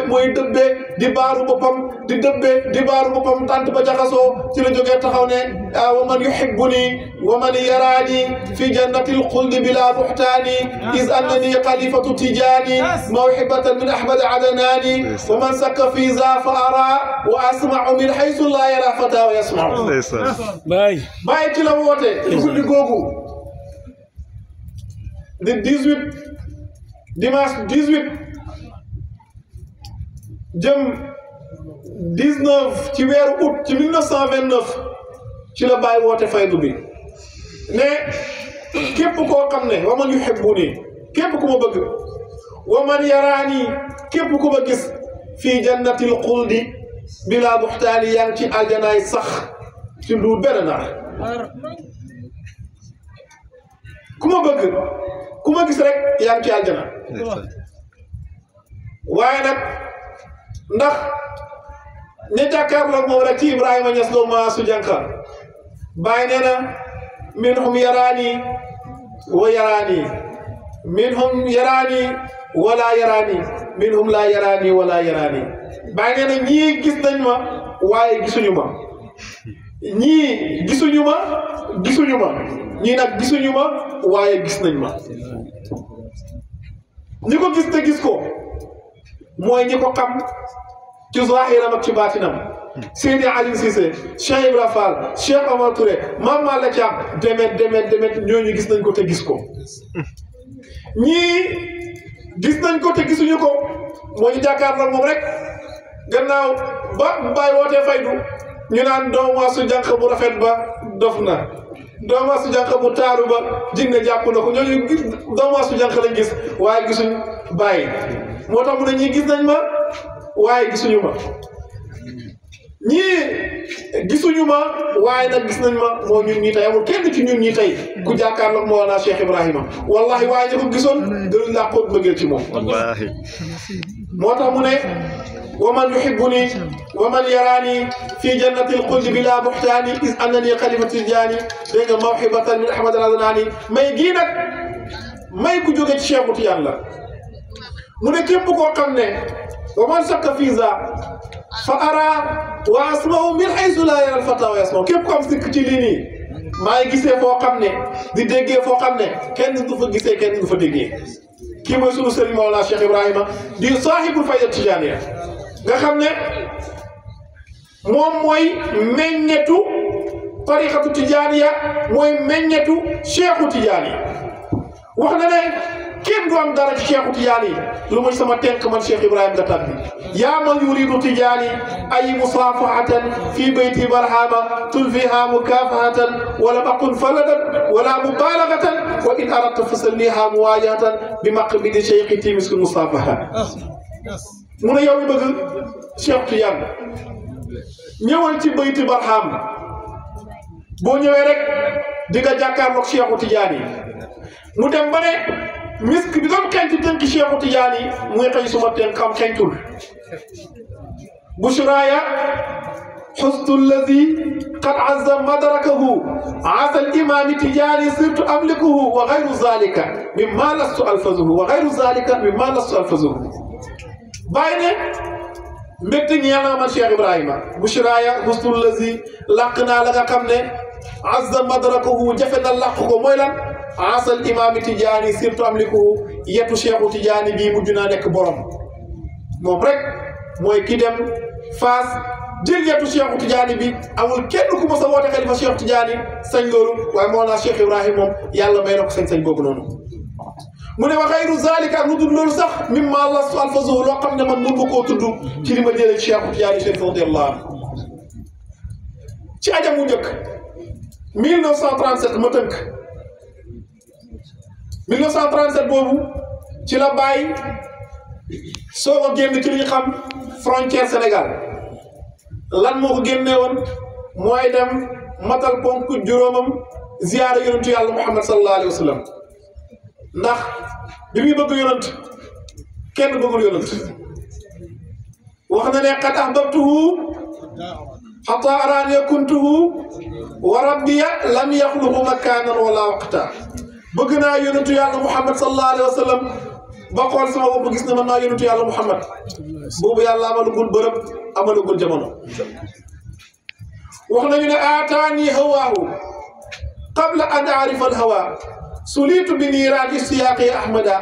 mooy dëbbee di baaru boppam di dëbbee di baaru boppam tant ba jaxasoo ci la jógee taxaw ne wa man yuhibbuni wa man yaraani fi jannatil xuldi bila buxtaani is annani xalifatu tijaani mawhibatan min ahmad adanaani wa man sakka fi za fa ara wa asmau min haysu la yara fata wa yasmau bàyyi ci la woote ci guddi googu di 18 dimanche 18 jëm 19 ci weeru août ci 1929 ci la bàyyi woote faydu bi ne képp koo xam ne wa man yuhibbuni képp ku ma bëgg wa man yaraani képp ku ma gis fii jannatil xuldi bila buxtaani yaa ngi ci aljanaay sax ci lu benn nar ku ma bëgg ku ma gis rek yaa ngi ci aljana waaye nag ndax ña jàkkaarloog moom rek ci Ibrahima Ñas loo ma su jànqa bàyyi nee na minhum yaraani wa yaraani minhum yaraani wala yaraani minhum laa yaraani wala yaraani bàyyi nee na ñii gis nañ ma waaye gisuñu ma ñii gisuñu ma ñii nag gisuñu ma waaye gis nañ ma ñi ko gis te gis ko mooy ñi ko xam ci zahiram ak ci baatinam Seydi Ali Cissé Cheikh Ibra Fall Cheikh Omar Touré Mame Malla Thiam demet ñooñu gis nañ ko te gis ko ñii gis nañ ko te gisuñu ko moo ñu jàkkaarloo moom rek gannaaw ba bàyyi wootee faydu ñu naan doomu waa su jànq bu rafet ba dof na doomu waa su jànq bu taaru ba jig na jàpp na ko ñooñu doomu waa su jànq lañ gis waaye gisuñ bàyyi moo tax mu ne ñii gis nañ ma waaye gisuñu ma ñii gisuñu ma waaye nag gis nañ ma moo ñun ñii tey amul kenn ci ñun ñii tey ku jàkkaarloog Mawlana Cheikh Ibrahima wallahi waaye ña ko gisoon gënuñ laa xool bëggeel ci moom wallahi moo tax mu ne wa man yuhibbuni wa man yaraani fi jannatil xuldi bila buxtaani is annani xalifatu tijaani dégg nga mawhibatan min ahmad al-adnani may gii nag may ku jóge ci Cheikhu Tijaan la mu ne képp koo xam ne wa man shakka fii za fa ara wa asma'u min haysu la yara al-fata wa yasma'u képp ko am sikk ci lii nii maa ngi gisee foo xam ne di déggee foo xam ne kenn du fa gisee kenn du fa déggee kii mooy sunu sëriñ Mawlana Cheikh Ibrahima di saahibul fayda tijaaniya nga xam ne moom mooy meññetu tariqatu tijaaniya mooy meññetu cheikhu tijaani wax na ne kenn du am dara ci cheikhu tijaani lu muy sama tenk man cheikh Ibrahima nga tabbi yaa man yuridu tijaani ay musafahatan fi bayti barhama tulfiha mukafahatan wala aqul faladan wala mubalagatan wa in aradta fasalliha muwajahatan bi maqbidi cheikhi timis musafaha mu ne yow mi bëgg cheikh tijaani ñëwal ci bayti barham boo ñëwee rek di nga jàkkaarloog cheikhu tijaani mu dem ba ne misk bi doon xeeñ ci tënk cheikhu tijaani muy xëy suma teen xam xeeñtul bushraaya xustu alladi qad azza madrakahu asa al imami tijaani sirtu amlikuhu wa gayru zalika mimma lastu alfazuhu wa gayru zalika mimma lastu alfazuhu bàyyi ne mbégte ñeel na man cheikh Ibrahima bushraaya xustu alladi làq naa la nga xam ne azza madrakahu jafe na làq ko mooy lan asal imaami tijaani surtout am li ko yetu cheikhu tijaani bii mujj naa nekk borom moom rek mooy ki dem Faas jël yetu cheikhu tijaani bi amul kenn ku mos a woote xalifa cheikhu tijaani sañ loolu waaye moo naa cheikh Ibrahima moom yàlla may na ko sañ-sañ boobu noonu mu ne wa xayru zalika ak lu dul loolu sax mimma lastu alfazuhu loo xam ne man mun ma koo tudd ci li ma jëlee cheikhu tijaani chérif radiyallahu anhu ci ajam mu njëkk 1937 ma tënk 1937 boobu ci la bàyyi soo ko génn ci li ñu xam frontière Sénégal lan moo ko génnee woon mooy dem matal ponk juróomam ziyaara yonentu yàlla Muhammad sallallahu alayhi wa sallam ndax bi muy bëgg yonent kenn bëggul yonent wax na ne qad ahbabtuhu hatta araani kuntuhu wa rabbiya lam yaxluqu makaanan wala waqta bëgg naa yonentu yàlla Muhammad sallallahu alayhi wa sallam ba xool sama bopp gis ne man naa yonentu yàlla Muhammad boobu yàlla amalagul bërëb amalagul jamono wax nañu ne aataani hawaahu qabla an aarifa alhawa sulitu bi niiraan istiyaaqi ahmada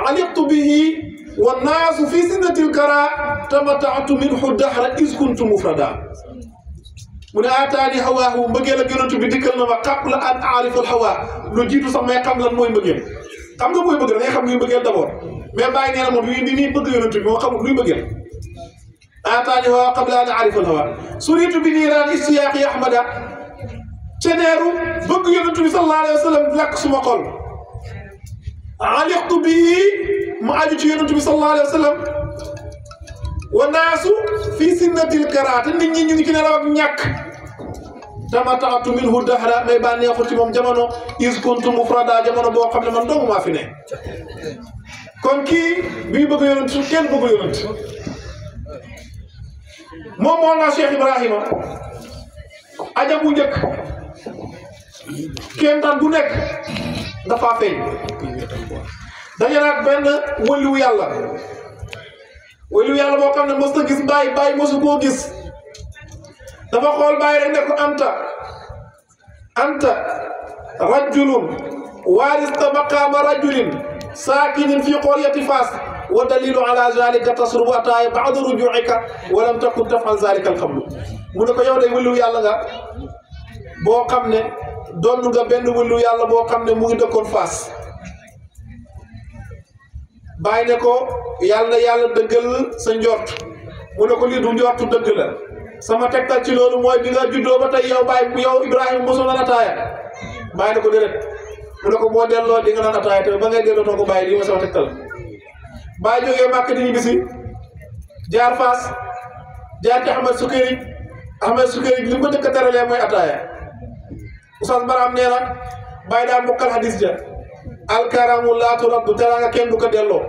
aliqtu bihi wannaasu fi sinnati lkara tamataatu minhu dahra is kuntu mufrada mu ne aataani hawaahu mbëggeel ak yonent bi dikkal na ma qabla an aarifa alhawa lu jiitu sax may xam lan mooy mbëggeel xam nga mooy bëgg da ngay xam luy mbëggeel d'abord mais bàyyi nee na moom bi muy bëgg yonent bi moo xamul luy mbëggeel aataani hawaahu qabla an aarifa alhawa suritu bi niiraan istiyaaqi ahmada ceneeru bëgg yonent bi sallallahu alayhi wa sallam lakk suma xol aliqtu bii mu aju ci yonent bi sallallahu alayhi wa sallam wa naasu fii sinnatil karaate nit ñi ñu ngi ci nelaw ak ñàkk tamataatu minhu dahra may bànneexu ci moom jamono is kuntu mufrada jamono boo xam ne man dong maa fi ne kon kii bi bëgg yonent kenn bëgg yonent moom moo naa Cheikh Ibrahima aja bu njëkk kéemtaan bu nekk dafa feeñ dañu nag benn wëliwu yàlla boo xam ne mos na gis bàyyi mosu koo gis dafa xool bàyyi rek ne ko anta rajulun waarista maqaama rajulin saakinin fi qaryati Faas wa dalilu ala zalika tasrubu ataaya ba'da rujuika wa lam takun taf'al zalika al-qablu mu ne ko yow day wëliwu yàlla nga boo xam ne doon nga benn wëliwu yàlla boo xam ne mu ngi dëkkoon Faas bàyyi ne ko yàlla dëggal sa njort mu ne ko lii du njortu dëgg la sama tegtal ci loolu mooy bi nga juddoo ba tey yow Ibrahima mosul naan ataaya bàyyi ne ko déedéet mu ne ko boo delloo di nga naan ataaya te ba ngay delloo too ko bàyyi lii mooy sama tegtal bàyyi jógee Màkk di ñu bisi jaar Faas jaar ci Ahmed Sukayri li mu ko njëkk a teralee mooy ataaya Oustaz Baram nee na bàyyi daal mokkal hadis ja alkaramu laa turaddu teraanga kenn du ko delloo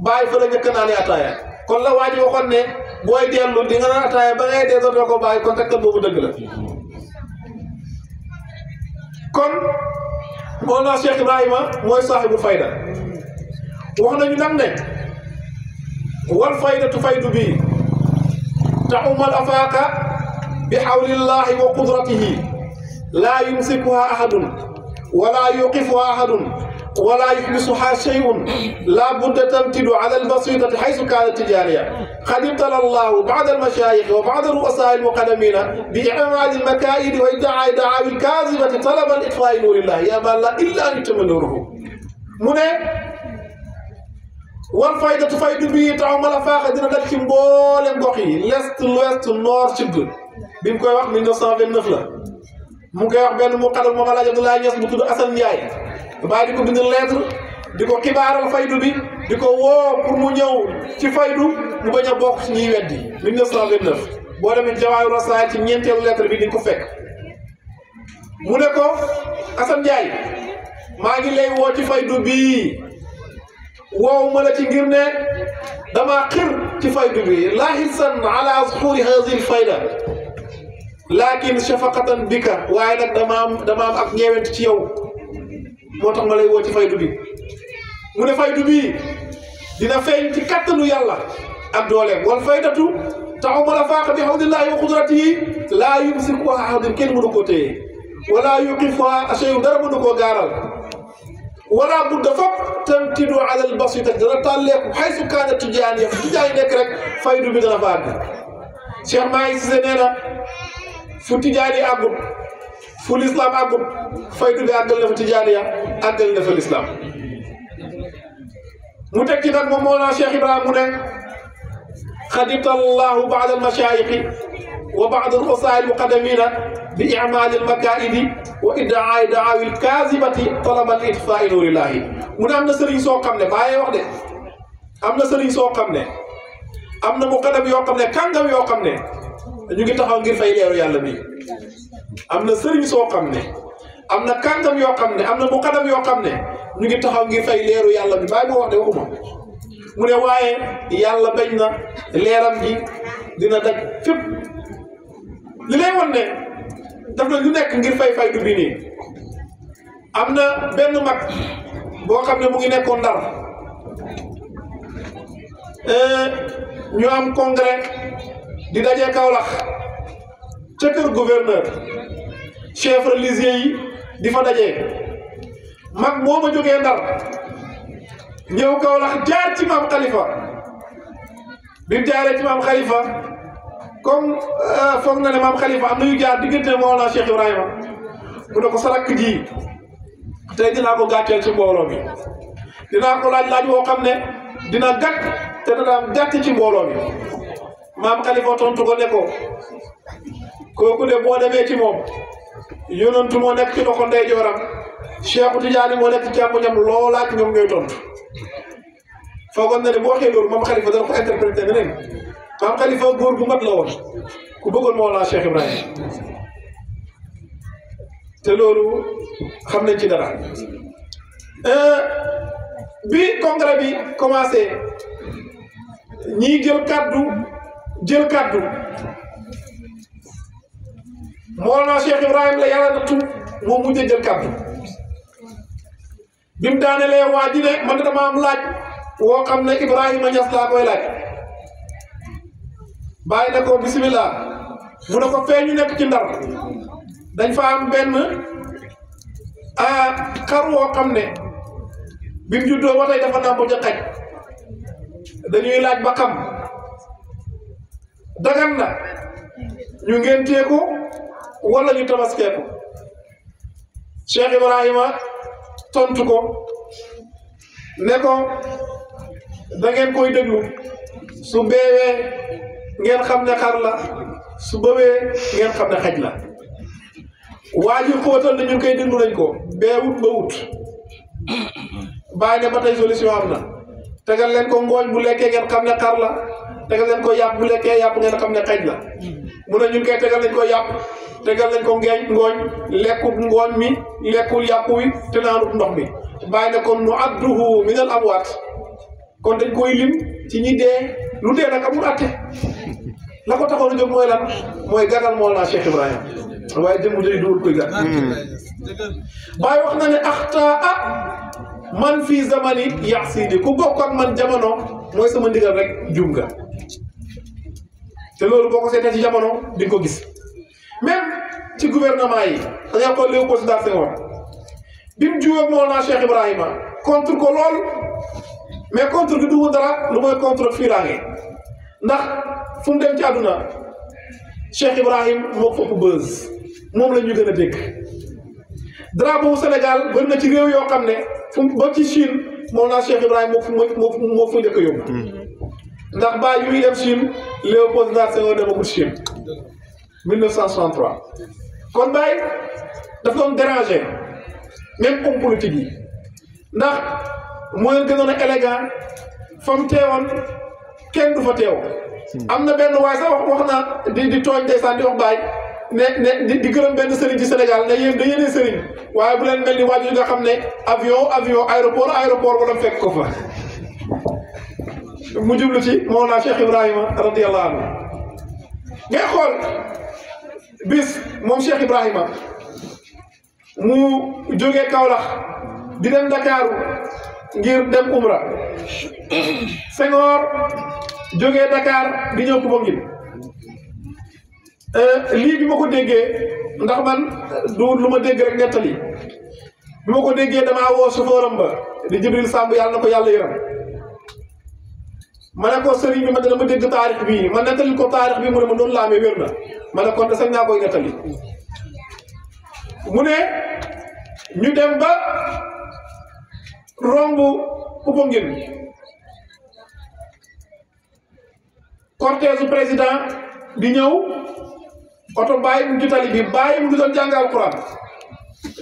bàyyi fa la njëkk naa ne ataaya kon la waa ji waxoon ne booy dellu di nga naan ataaya ba ngay delloo doo ko bàyyi kon tegtal boobu dëgg la kon Mawlana Cheikh Ibrahima mooy saaxibu fayda wax nañu nag ne wal faydatu faydu bii taxumal afaaka bi xawlillahi wa qudratihi laa yumsikuha ahadun wala yuqifuha ahadun ولا يحبسها شيء لا بد تمتد على البسيطة حيث كانت تجارية. قد ابتلى الله بعض المشايخ وبعض الرؤساء المقدمين بإعمال المكائد وإدعاء دعاوى الكاذبة طلبا إطفاء نور الله يا من لا إلا أن يتم نوره. من والفائدة فائدة بي تعمل فاخ دينا داك سي مبولم غوخي l'est l'ouest nord sud bim koy wax 1929 la mu koy wax ben mu xadal mom Alaaji Abdoulaye Niass bu tuddu Assane Ndiaye baay diko bind lettre diko xibaaral faydu bi diko wo pour mu ñew ci faydu mu baña bok ci ñi weddi 1929 bo demé Jawaayu Rasaa'il ci ñentel lettre bi di ko fekk mu ne ko Assane Ndiaye ma ngi lay wo ci faydu bi واو ملتي غيرنا دما خير في فايدو بي لا حسن على ظهور هذه الفايده لكن شفقه بك واي نك دما اك نيوانت تي يو موتاخ مالاي و تي فايدو بي مون فايدو بي دينا فاي تي كاتلو يالا اك دولم وال فايدتو تعمل فاق بحول الله وقدرته لا يمسكها احد كين منو كوتي ولا يوقفها شيء در منو كو غارال ولا بد فق تمتد على البسيطة دنا تالك حيث كانت تجانية تجاني نك رك فايدو بي دنا فاغ شيخ ماي سينينا فو تجاني اغوت فو الاسلام اغوت فايدو بي اغال na fa تجانية اغال na fa الاسلام مو تكي نك مولانا شيخ ابراهيم مو خدمت الله بعض المشايخ وبعض الرؤساء المقدمين بإعمال المكائد وإدعاء دعاوى الكاذبة طلبا لإطفاء نور الله. من أمنا سرين سو قمنا باي وحده أمنا سرين سو قمنا أمنا مقدم يو قمنا كانغام يو قمنا نيجي تاخاw ngir fay leeru yàlla bi amna sëriñ soo xam ne amna kàngam yoo xam ne amna muqaddam yoo xam ne ñu ngi taxaw ngir fay leeru yàlla bi bàyyi ma wax de waxuma mu ne waaye yàlla bañ na leeram gi dina daj fépp li lay won ne daf na lu nekk ngir fay du bi nii am na benn mag boo xam ne mu ngi nekkoon Ndar ñu am congrès di dajee Kaolack ca kër gouverneur chef religieux yi di fa dajee mag moo ma jógee Ndar ñëw Kaolack jaar ci maam Khalifa bi mu jaaree ci maam Khalifa comme foog na ne maam Khalifa am na yu jaar diggante Mawlana Cheikh Ibrahima mu ne ko sarak ji tey dinaa ko gàcceel ci mbooloo mi dinaa ko laaj woo xam ne dina gàtt te dana am gàtt ci mbooloo mi maam Khalifa tontu ko ne ko kooku de boo demee ci moom yonantu moo nekk ci loxo ndeyjooram Cheikh Tidiane moo nekk ci càmmoñam loo laaj ñoom ñooy tontu foogoon na ne boo waxee loolu maam Khalifa dana ko interprété neneen maam Khalifa góor gu mat la woon ku bëggoon Mawlana Cheikh Ibrahima te loolu xam nañ ci dara bi congrès bi commencé ñii jël kaddu Mawlana Cheikh Ibrahima la yàlla nattu moom mujj jël kaddu bi mu daanelee waa ji ne man dama am laaj woo xam ne Ibrahima Niass laa koy laaj bàyyi na ko bismillah mu ne ko fee ñu nekk ci Ndar dañ fa am benn xar woo xam ne bi mu juddoo ba tey dafa nàmp ca xaj dañuy laaj ba xam dagan na ñu ngéntee ko wala ñu tabaskee ko Cheikh Ibrahima tontu ko ne ko da ngeen koy déglu su beewee ngeen xam ne xar la su bëwee ngeen xam ne xaj la waa ji xóotal na ñu koy déglu nañ ko beewut ba wut bàyyi ne ba tey solution am na tegal leen ko ngooñ bu lekkee ngeen xam ne xar la tegal leen ko yàpp bu lekkee yàpp ngeen xam ne xaj la mu ne ñun koy tegal nañ ko yàpp tegal nañ ko ngooñ lekkut ngooñ mi lekkul yàpp wi te naanut ndox mi bàyyi ne kon nu adduhu minal amwaat kon dañ koy lim ci ñi dee lu dee nag amul atte la ko taxoon a jóg mooy lan mooy gàttal Mawlana Cheikh Ibrahima waaye jëmm day duwul koy gàtt Baay wax na ne axtaa man fii zamani yaxsidi ku bokk ak man jamono mooy sama ndigal rek jum nga te loolu boo ko seetee ci jamono di nga ko gis même ci gouvernement yi da ngay xool Léopold Sédar Senghor bi mu jiw ak Mawlana Cheikh Ibrahima contre ko lool mais contre gi dugg dara lu mooy contre fiiraange ndax fu mu dem ci àdduna Cheikh Ibrahim moo ko ëpp buzz moom la ñu gën a dégg drapeau bu Sénégal bari na ci réew yoo xam ne fu ba ci Chine Mawlana Cheikh Ibrahim moo fa njëkk a yóbbu ndax ba yu muy dem Chine Léopold Sédar Senghor demagul Chine 1963 kon Baye dafa doon déranger même homme politique yi ndax moo leen gënoon a élégant fa mu teewoon kenn du fa teew am na benn waaye sax wax naa di tooñ ndeysaan di wax Baye ne di gërëm benn sëriñ ci Sénégal ne yéen da yéenee sëriñ waaye bu leen mel ni waajur nga xam ne avion aéroport wala fekk ko fa mu jublu ci Mawlana Cheikh Ibrahima radiyallahu anhu ngay xool bis moom Cheikh Ibrahima mu jógee Kaolack di dem Dakar ngir dem Umra Senghor jógee Dakar di ñëw Popenguine lii bi ma ko déggee ndax man du lu ma dégg rek nettali bi ma ko déggee damaa woo chauffeuram ba di Jibril Samb yàlla na ko yàlla yërëm ma ne ko sëriñ bi ma dama dégg taarix bii ma nettali ko taarix bi mu ne ma noonu la amee wér na ma ne kon sañ naa koy nettali mu ne ñu dem ba romb Popenguine cortège su président di ñëw oto bàyyi mu ci tali bi bàyyi mu ngi doon jàng alquran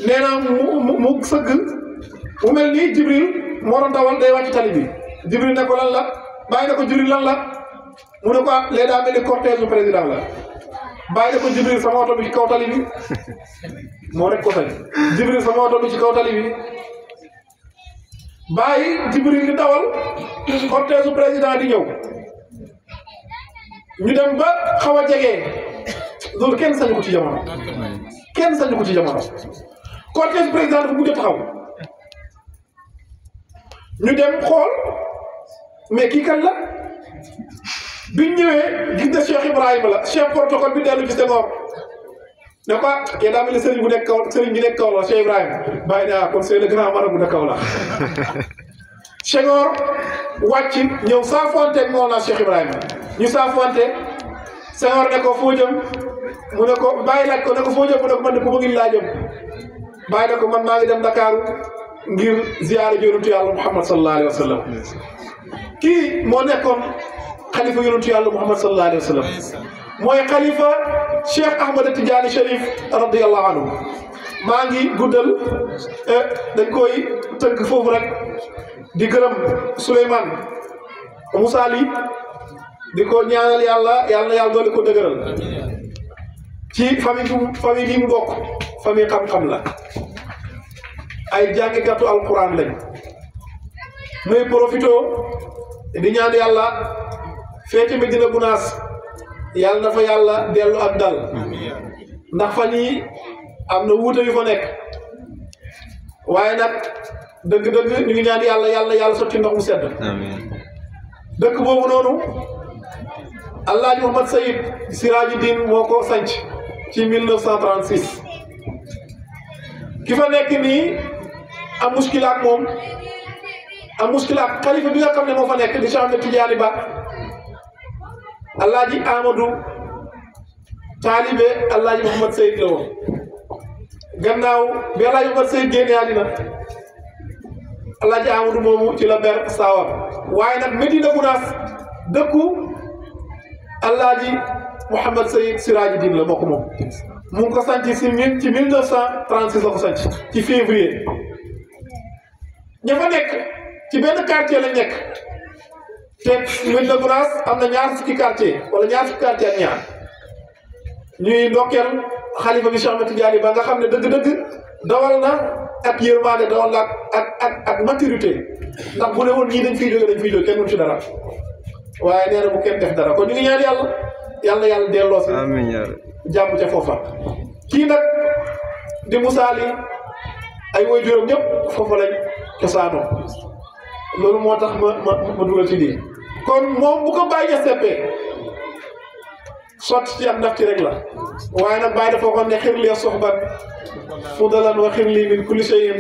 nee na mu sëgg mu mel ni Jibril moo doon dawal day wàcc tali bi Jibril ne ko lan la bàyyi ne ko Jibril lan la mu ne ko léegi daa mel ni cortège su président la bàyyi ne ko Jibril sama oto bi ci kaw tali bi moo rek ko tali Jibril sama oto bi ci kaw tali bi bàyyi Jibril di dawal cortège su président di ñëw ñu dem ba xaw a jege loolu kenn sañu ko ci jamono kenn sañu ko ci jamono cortège président dafa mujj a taxaw ñu dem xool mais kii kan la biñ ñëwee gis na Cheikh Ibrahima la chef protocole bi dellu ci Senghor ne ko kii daa mel ni sëriñ bu nekk kaw sëriñ bi nekk kaw la Cheikh Ibrahima bàyyi naa kon c'est le grand marabout de kaw la Senghor wàcc ñëw saafonte ak Mawlana Cheikh Ibrahima ñu saafonte Senghor ne ko foo jëm mu ne ko bàyyi laaj ko ne ko foo jëm mu ne ko man de Popenguine laa jëm bàyyi ne ko man maa ngi dem Dakar ngir ziyaara yonentu yàlla Muhammad sallallahu alayhi wa sallam kii moo nekkoon xalifa yonentu yàlla Muhammad sallallahu alayhi wa sallam mooy xalifa Cheikh Ahmad Tidiane Cherif radiyallahu anhu maa ngi guddal dañ koy tënk foofu rek di gërëm Souleymane Moussa Ly di ko ñaanal yàlla na yàlla doole ko dëgëral ci famille bi mu bokk famille xam-xam la ay jàngikatu alquran lañ muy profito di ñaan yàlla feeti Medina Gunaas yàlla na fa yàlla dellu ak dal ndax fan yi am na wuute yu fa nekk waaye nag dëgg-dëgg ñu ngi ñaan yàlla sotti ndox mu sedd dëkk boobu noonu Alaaji Mouhamad Sayid Siraaji Diin moo ko sanc ci 1936 ki fa nekk nii am muskila ak moom am muskila ak xalifa bi nga xam ne moo fa nekk di Cheikh Ahmed Tidiane Ba Alaaji Amadou taalibe Alaaji Mouhamad Sayid la woon gannaaw bi Alaaji Mouhamad Sayid génne àddina Alaaji Amadou moomu ci la ber saawam waaye nag Medina Gunaas dëkku Alaaji Mouhamad Sayid Siraaji Diin la moo ko moom mu ngi ko sanc ci 1936 la ko sanc ci février ña fa nekk ci benn quartier lañ nekk te Medina Gunaas am na ñaar fukki quartier wala ñaar fukki quartier ak ñaar ñuy ndokkeel xalifa bi Cheikh Ahmed Tidiane Ba nga xam ne dëgg-dëgg dawal na ak yërmande dawal na ak maturité ndax bu ne woon ñii dañ fiy jóge kenn mënu ci dara waaye nee na bu kenn def dara kon ñu ngi ñaan yàlla delloo si jàmm ca foofa kii nag di Moussa Ly ay waajuram ñëpp foofa lañ cosaanoo loolu moo tax ma dugal ci lii kon moom bu ko bàyyi seppee sotti ci ak ndaf ci rek la waaye nag bàyyi dafa waxoon ne xir li soxbat fudalan wa xir li min kulli shay'in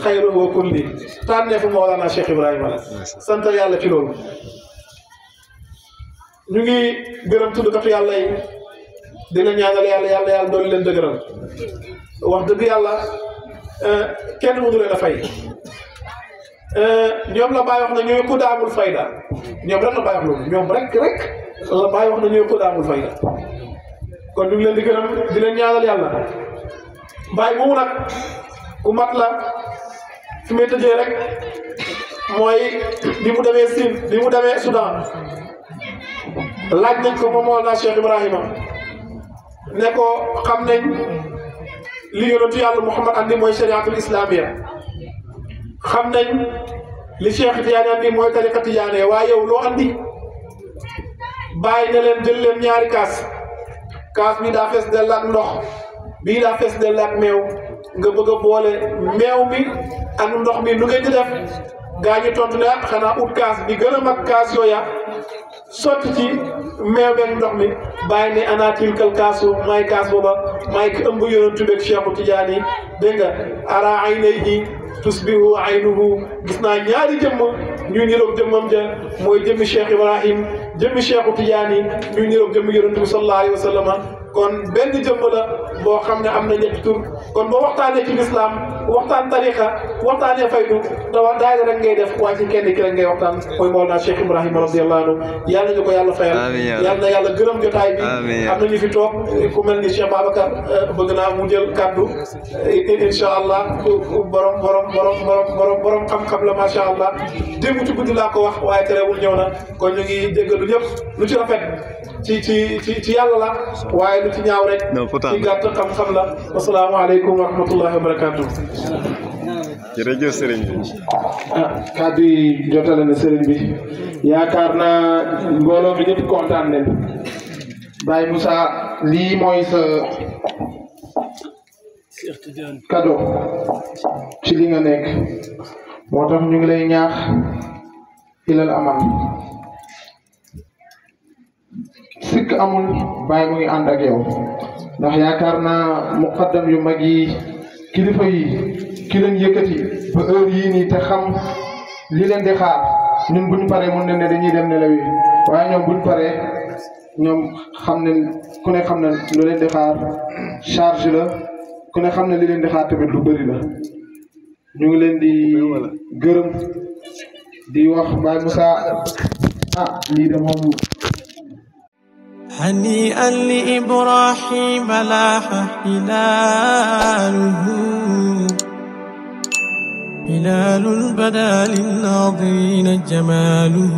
xayru wa kulli tànnee fu Mawlana Cheikh Ibrahima la sant yàlla ci loolu ñu ngi gërëm tuddkatu yàlla yi di leen ñaanal yàlla doon leen dëgëral wax dëgg yàlla kenn mënu leen a fay ñoom la Baye wax na ñooy ku daamul fayda ñoom rek la Baye wax loolu ñoom rek la Baye wax na ñooy ku daamul fayda kon ñu ngi leen di gërëm di leen ñaanal yàlla Baye moomu nag ku mat la fi may tëjee rek mooy bi mu demee Siin bi mu demee Soudan laaj nañ ko moom Mawlana Cheikh Ibrahima ne ko xam nañ li yonentu yàlla Muhammad andi mooy shariatul islamiyya xam nañ li Cheikh Tidiane andi mooy tariqa Tidiane waaye yow loo andi bàyyi ne leen jël leen ñaari kaas bi daa fees dell ak ndox bii daa fees dell ak meew nga bëgg a boole meew mi ak ndox mi nu ngeen di def gaa ñi tontu ne xanaa ut kaas bi gën a mag kaas yooya sotti ci meew beeg ndox mi bàyyi ne ana tilkal kaasu maay kaas booba maay ki ëmb yonentu beeg Cheikhu Tidiane dégg nga ara aynayhi tusbihu aynuhu gis naa ñaari jëmm ñu niroog jëmmam ja mooy jëmmi Cheikh Ibrahim jëmmi Cheikhu Tidiane ñu niroog jëmmi yonentu bi sallallahu alayhi wa sallam kon benn jëmm la boo xam ne am na ñetti tur kon boo waxtaanee ci lislaam waxtaan tariqa waxtaanee faydu dawa daayira rek ngay def waaye ci kenn ki rek ngay waxtaan mooy Mawlana Cheikh Ibrahima radiyallahu anhu yàlla ñu ko yàlla fayal yàlla na yàlla gërëm jotaay bi am na ñu fi toog ku mel ni Cheikh Babacar bëgg naa mu jël kaddu incha allah borom xam-xam la macha allah démb ci guddi laa ko wax waaye terewul ñëw na kon ñu ngi jéggalu ñëpp lu ci rafet ci yàlla la waaye lu ci ñaaw rek ci gàtt xam-xam la asalaamaaleykum wa rahmatullahi wa barakatuh jërëjëf sëriñ bi kàddu yi jotale na sëriñ bi yaakaar naa mbooloo bi ñëpp kontaan nañ Baye Moussa lii mooy sa cadeau ci li nga nekk moo tax ñu ngi lay ñaax ilal amal sikk amul Baye mu ngi ànd ak yow ndax yaakaar naa muqaddam yu mag yi kilifa yi ki leen yëkkati ba heure yii nii te xam li leen di xaar ñun buñ paree mun ne dañuy dem nelawi waaye ñoom buñ paree ñoom xam ne ku ne xam ne lu leen di xaar charge la ku ne xam ne li leen di xaar tamit lu bëri la ñu ngi leen di gërëm di wax Baye Moussa lii de moom هنيئا لإبراهيم لاح هلاله هلال بدا للناظرين جماله